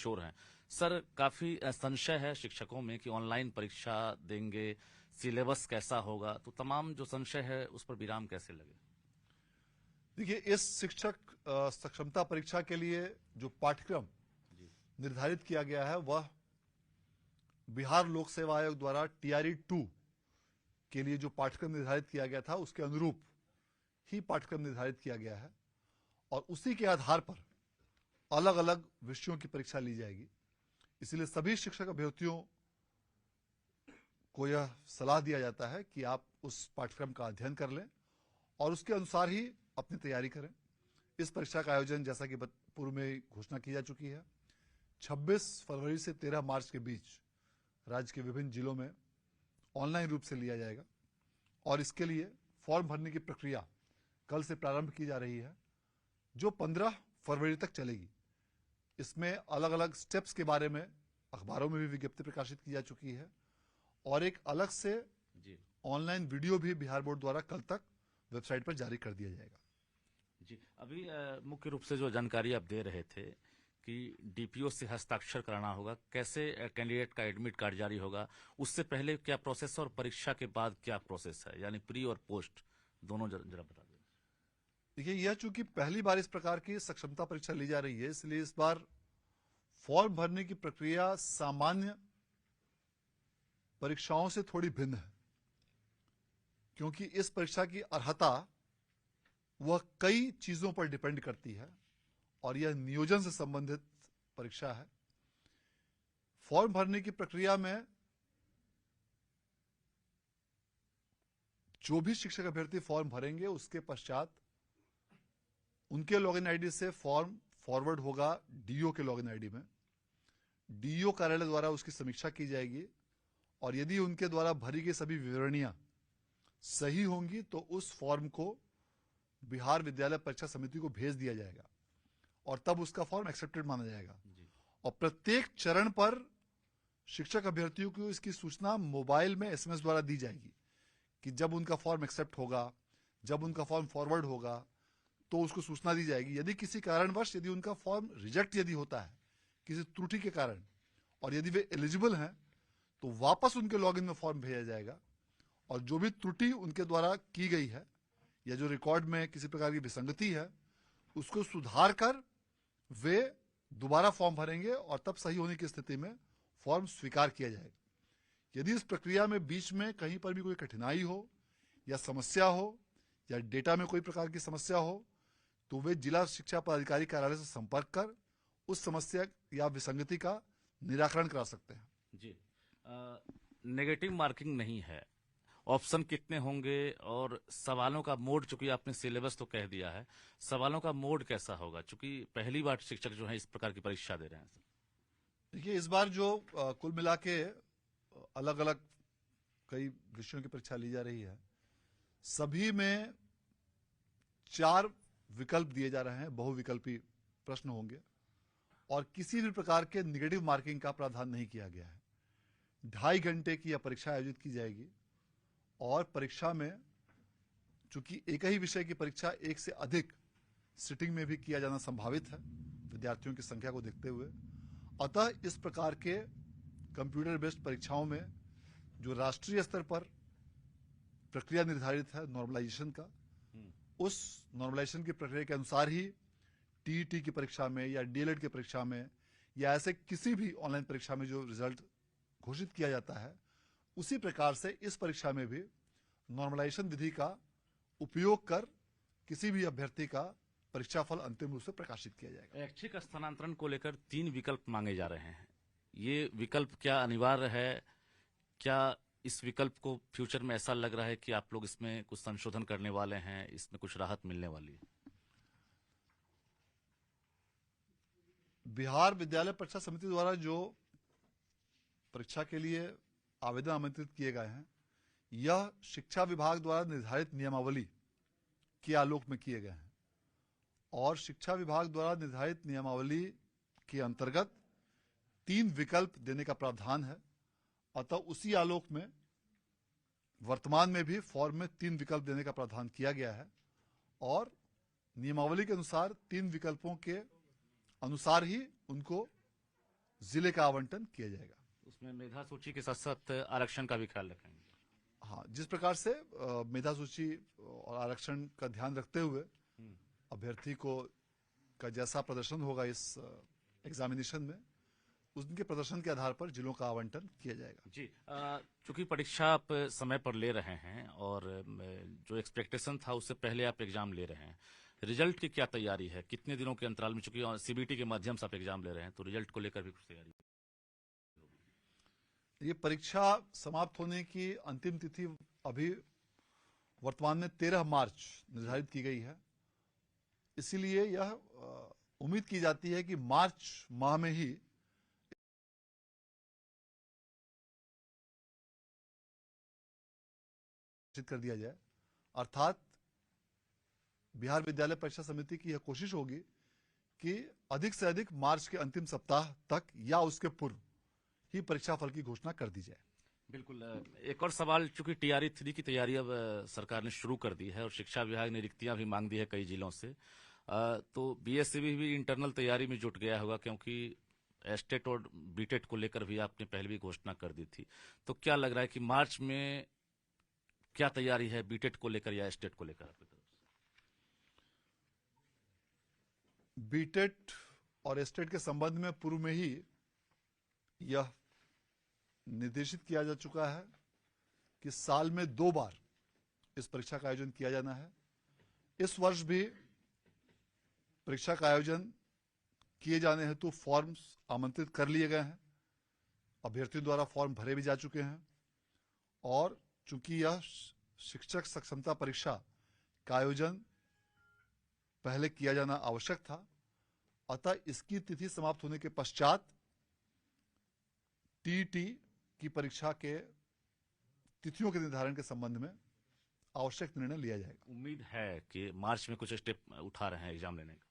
किशोर हैं। सर, काफी संशय है शिक्षकों में कि ऑनलाइन परीक्षा देंगे, सिलेबस कैसा होगा, तो तमाम जो संशय है उस पर विराम कैसे लगे? देखिए, इस शिक्षक सक्षमता परीक्षा के लिए जो पाठ्यक्रम निर्धारित किया गया है वह बिहार लोक सेवा आयोग द्वारा टीआरई 2 के लिए जो पाठ्यक्रम निर्धारित किया गया था उसके अनुरूप ही पाठ्यक्रम निर्धारित किया गया है और उसी के आधार पर अलग अलग विषयों की परीक्षा ली जाएगी। इसलिए सभी शिक्षक अभ्यर्थियों को यह सलाह दिया जाता है कि आप उस पाठ्यक्रम का अध्ययन कर लें और उसके अनुसार ही अपनी तैयारी करें। इस परीक्षा का आयोजन, जैसा कि पूर्व में घोषणा की जा चुकी है, 26 फरवरी से 13 मार्च के बीच राज्य के विभिन्न जिलों में ऑनलाइन रूप से लिया जाएगा और इसके लिए फॉर्म भरने की प्रक्रिया कल से प्रारंभ की जा रही है, जो 15 फरवरी तक चलेगी। इसमें अलग अलग स्टेप्स के बारे में अखबारों में भी विज्ञप्ति प्रकाशित की जा चुकी है और एक अलग से ऑनलाइन वीडियो भी बिहार बोर्ड द्वारा कल तक वेबसाइट पर जारी कर दिया जाएगा। जी, अभी मुख्य रूप से जो जानकारी आप दे रहे थे कि डीपीओ से हस्ताक्षर कराना होगा, कैसे कैंडिडेट का एडमिट कार्ड जारी होगा, उससे पहले क्या प्रोसेस और परीक्षा के बाद क्या प्रोसेस है, यानी प्री और पोस्ट दोनों जरा बता दें। देखिए, यह चूंकि पहली बार इस प्रकार की सक्षमता परीक्षा ली जा रही है, इसलिए इस बार फॉर्म भरने की प्रक्रिया सामान्य परीक्षाओं से थोड़ी भिन्न है, क्योंकि इस परीक्षा की अर्हता वह कई चीजों पर डिपेंड करती है और यह नियोजन से संबंधित परीक्षा है। फॉर्म भरने की प्रक्रिया में जो भी शिक्षक अभ्यर्थी फॉर्म भरेंगे उसके पश्चात उनके लॉगिन आईडी से फॉर्म फॉरवर्ड होगा डीईओ के लॉगिन आईडी में। डीईओ कार्यालय द्वारा उसकी समीक्षा की जाएगी और यदि उनके द्वारा भरी गई सभी विवरणियां सही होंगी तो उस फॉर्म को बिहार विद्यालय परीक्षा समिति को भेज दिया जाएगा और तब उसका फॉर्म एक्सेप्टेड माना जाएगा। और प्रत्येक चरण पर शिक्षक अभ्यर्थियों को इसकी सूचना मोबाइल में एसएमएस द्वारा दी जाएगी कि जब उनका फॉर्म एक्सेप्ट होगा, जब उनका फॉर्म फॉरवर्ड होगा तो उसको सूचना दी जाएगी। यदि किसी कारणवश यदि उनका फॉर्म रिजेक्ट यदि होता है किसी त्रुटि के कारण और यदि वे एलिजिबल हैं तो वापस उनके लॉगिन में फॉर्म भेजा जाएगा और जो भी त्रुटि उनके द्वारा की गई है या जो रिकॉर्ड में किसी प्रकार की विसंगति है उसको सुधार कर वे दोबारा फॉर्म भरेंगे और तब सही होने की स्थिति में फॉर्म स्वीकार किया जाएगा। यदि इस प्रक्रिया में बीच में कहीं पर भी कोई कठिनाई हो या समस्या हो या डेटा में कोई प्रकार की समस्या हो तो वे जिला शिक्षा पदाधिकारी कार्यालय से संपर्क कर उस समस्या या विसंगति का निराकरण करा सकते हैं। जी, नेगेटिव मार्किंग नहीं है, ऑप्शन कितने होंगे और सवालों का मोड, चूंकि आपने सिलेबस तो कह दिया है, सवालों का मोड कैसा होगा, चूंकि पहली बार शिक्षक जो है इस प्रकार की परीक्षा दे रहे हैं? देखिए, इस बार जो कुल मिला के अलग अलग कई विषयों की परीक्षा ली जा रही है, सभी में 4 विकल्प दिए जा रहे हैं, बहुविकल्पी प्रश्न होंगे और किसी भी प्रकार के निगेटिव मार्किंग का प्रावधान नहीं किया गया है। 2.5 घंटे की यह परीक्षा आयोजित की जाएगी और परीक्षा में चूंकि एक ही विषय की परीक्षा एक से अधिक सिटिंग में भी किया जाना संभावित है विद्यार्थियों की संख्या को देखते हुए, अतः इस प्रकार के कंप्यूटर बेस्ड परीक्षाओं में जो राष्ट्रीय स्तर पर प्रक्रिया निर्धारित है नॉर्मलाइजेशन का, उस नॉर्मलाइजेशन की प्रक्रिया के अनुसार ही टीईटी की परीक्षा में या डीएलएड की परीक्षा में या ऐसे किसी भी ऑनलाइन परीक्षा में जो रिजल्ट घोषित किया जाता है उसी प्रकार से इस परीक्षा में भी नॉर्मलाइजेशन विधि का उपयोग कर किसी भी अभ्यर्थी का परीक्षा फल अंतिम रूप से प्रकाशित किया जाएगा। ऐच्छिक स्थानांतरण को लेकर 3 विकल्प मांगे जा रहे हैं, ये विकल्प क्या अनिवार्य है? क्या इस विकल्प को फ्यूचर में ऐसा लग रहा है कि आप लोग इसमें कुछ संशोधन करने वाले हैं, इसमें कुछ राहत मिलने वाली है? बिहार विद्यालय परीक्षा समिति द्वारा जो परीक्षा के लिए आवेदन आमंत्रित किए गए हैं, यह शिक्षा विभाग द्वारा निर्धारित नियमावली के आलोक में किए गए हैं और शिक्षा विभाग द्वारा निर्धारित नियमावली के अंतर्गत 3 विकल्प देने का प्रावधान है। अतः उसी आलोक में वर्तमान में भी फॉर्म में 3 विकल्प देने का प्रावधान किया गया है और नियमावली के अनुसार 3 विकल्पों के अनुसार ही उनको जिले का आवंटन किया जाएगा। उसमें मेधा सूची के साथ साथ आरक्षण का भी ख्याल रखेंगे। हाँ, जिस प्रकार से मेधा सूची और आरक्षण का ध्यान रखते हुए अभ्यर्थी को का जैसा प्रदर्शन होगा इस एग्जामिनेशन में, उनके प्रदर्शन के आधार पर जिलों का आवंटन किया जाएगा। जी, चूंकि परीक्षा आप समय पर ले रहे हैं और जो एक्सपेक्टेशन था उससे पहले आप एग्जाम ले रहे हैं, रिजल्ट की क्या तैयारी है? कितने दिनों के अंतराल में, चूंकि सीबीटी के माध्यम से आप एग्जाम ले रहे हैं, तो रिजल्ट को लेकर भी कुछ तैयारी? ये परीक्षा समाप्त होने की अंतिम तिथि अभी वर्तमान में 13 मार्च निर्धारित की गई है। इसीलिए यह उम्मीद की जाती है कि मार्च माह में ही कर दिया जाए। अर्थात बिहार विद्यालय परीक्षा समिति की यह कोशिश होगी कि अधिक से अधिक मार्च के अंतिम सप्ताह तक या उसके पूर्व ही परीक्षा फल की घोषणा कर दी जाए। बिल्कुल। एक और सवाल, चूंकि टीआरई 3 की तैयारी अब सरकार ने शुरू कर दी है और शिक्षा विभाग ने रिक्तियां भी मांग दी है कई जिलों से, तो बीएससीबी भी इंटरनल तैयारी में जुट गया होगा, क्योंकि एस्टेट और बीटेट को लेकर भी आपने पहले भी घोषणा कर दी थी। तो क्या लग रहा है कि मार्च में क्या तैयारी है बीटेट को लेकर या एस्टेट को लेकर आपकी तरफ से? बीटेट और एस्टेट के संबंध में पूर्व में ही यह निर्देशित किया जा चुका है कि साल में 2 बार इस परीक्षा का आयोजन किया जाना है। इस वर्ष भी परीक्षा का आयोजन किए जाने हेतु फॉर्म्स आमंत्रित कर लिए गए हैं। अभ्यर्थियों द्वारा फॉर्म भरे भी जा चुके हैं और चूंकि यह शिक्षक सक्षमता परीक्षा का आयोजन पहले किया जाना आवश्यक था, अतः इसकी तिथि समाप्त होने के पश्चात टीईटी की परीक्षा के तिथियों के निर्धारण के संबंध में आवश्यक निर्णय लिया जाएगा। उम्मीद है कि मार्च में कुछ स्टेप उठा रहे हैं एग्जाम लेने का?